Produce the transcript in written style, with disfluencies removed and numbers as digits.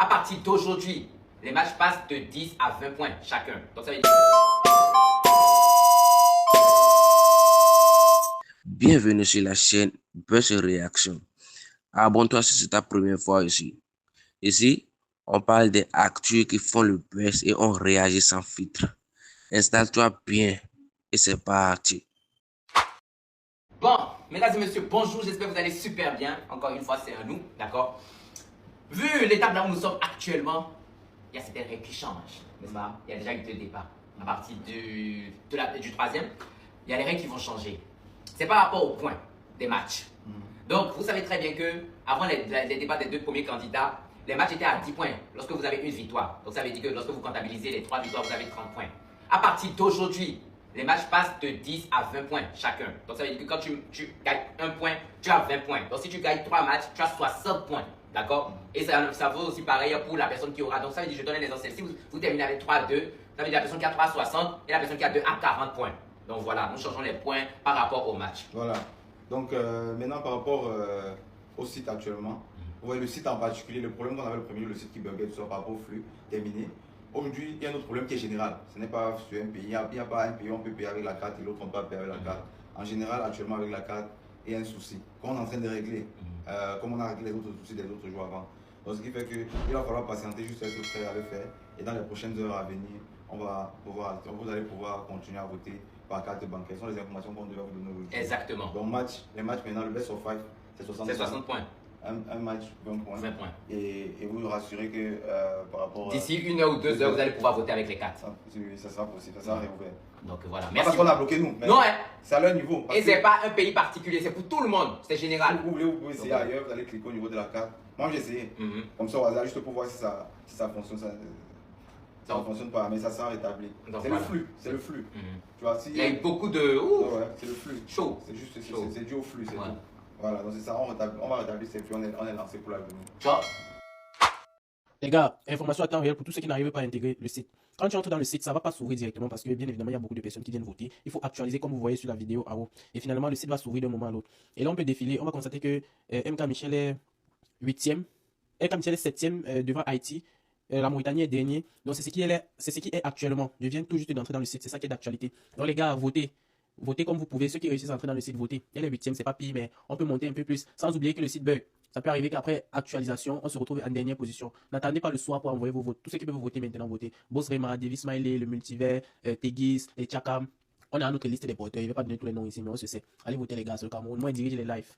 À partir d'aujourd'hui, les matchs passent de 10 à 20 points chacun. Donc ça veut dire... Bienvenue sur la chaîne Buzz Réaction. Abonne-toi si c'est ta première fois ici. Ici, on parle des actus qui font le buzz et on réagit sans filtre. Installe-toi bien et c'est parti. Bon, mesdames et messieurs, bonjour, j'espère que vous allez super bien. Encore une fois, c'est à nous, d'accord? Vu l'étape là où nous sommes actuellement, il y a certaines règles qui changent, n'est-ce pas? Il y a déjà eu deux débats. À partir du troisième, il y a les règles qui vont changer. C'est par rapport au point des matchs. Donc, vous savez très bien que avant les débats des deux premiers candidats, les matchs étaient à 10 points lorsque vous avez une victoire. Donc, ça veut dire que lorsque vous comptabilisez les 3 victoires, vous avez 30 points. À partir d'aujourd'hui, les matchs passent de 10 à 20 points chacun. Donc, ça veut dire que quand tu gagnes un point, tu as 20 points. Donc, si tu gagnes 3 matchs, tu as 60 points. D'accord? Et ça vaut aussi pareil pour la personne qui aura. Donc, ça veut dire, je donne un exemple. Si vous terminez avec 3 à 2, ça veut dire la personne qui a 3 à 60 et la personne qui a 2 à 40 points. Donc, voilà, nous changeons les points par rapport au match. Voilà. Donc, maintenant, par rapport au site actuellement, vous voyez le site en particulier, le problème qu'on avait le premier, le site qui buguait, tout ça, par rapport au flux, terminé. Aujourd'hui, il y a un autre problème qui est général. Ce n'est pas sur un pays. Il n'y a pas un pays où on peut payer avec la carte et l'autre on ne peut pas payer avec la carte. En général, actuellement, avec la carte, il y a un souci qu'on est en train de régler, comme on a réglé les autres soucis des autres jours avant. Donc, ce qui fait qu'il va falloir patienter juste ce que vous allez faire. Et dans les prochaines heures à venir, vous allez pouvoir continuer à voter par carte bancaire. Ce sont les informations qu'on devrait vous donner aujourd'hui. Exactement. Donc, les matchs maintenant, le best of 5, c'est 60 points. Un match, 20 points. 20 points. Et vous rassurez que par rapport d'ici 1 heure ou 2 heures, vous allez pouvoir voter avec les cartes. Ça sera possible, ça sera réouvert. Donc voilà. Merci. Parce qu'on a bloqué nous. Non, hein. C'est à leur niveau. Et c'est pas un pays particulier, c'est pour tout le monde, c'est général. Si vous voulez, vous pouvez essayer ailleurs, vous allez cliquer au niveau de la carte. Moi j'ai essayé. Comme ça au hasard, juste pour voir si ça fonctionne. Ça ne fonctionne pas, mais ça sera rétabli. C'est le flux, c'est le flux. Tu vois, il y a eu beaucoup de... ouais, c'est le flux. Chaud. C'est juste, c'est dû au flux, c'est tout. Voilà, donc c'est ça, on va rétablir ces flux, on est lancé pour l'avenir. Ciao. Les gars, information à temps réel pour tous ceux qui n'arrivent pas à intégrer le site. Quand tu entres dans le site, ça ne va pas s'ouvrir directement parce que bien évidemment, il y a beaucoup de personnes qui viennent voter. Il faut actualiser comme vous voyez sur la vidéo en haut. Et finalement, le site va s'ouvrir d'un moment à l'autre. Et là, on peut défiler. On va constater que MK Michel est 8e. MK Michel est 7e devant Haïti. La Mauritanie est dernier. Donc, c'est ce qui est actuellement. Je viens tout juste d'entrer dans le site. C'est ça qui est d'actualité. Donc, les gars, votez. Votez comme vous pouvez. Ceux qui réussissent à entrer dans le site, votez. Elle est 8e, c'est pas pire, mais on peut monter un peu plus. Sans oublier que le site bug. Ça peut arriver qu'après actualisation, on se retrouve en dernière position. N'attendez pas le soir pour envoyer vos votes. Tous ceux qui peuvent voter maintenant, votez. Boss Rema, Davis Smiley, le Multivers, Tegis, et Chakam. On a notre liste des porteurs. Je ne vais pas donner tous les noms ici, mais on se sait. Allez voter les gars, c'est le Cameroun. Moi, je dirige les lives.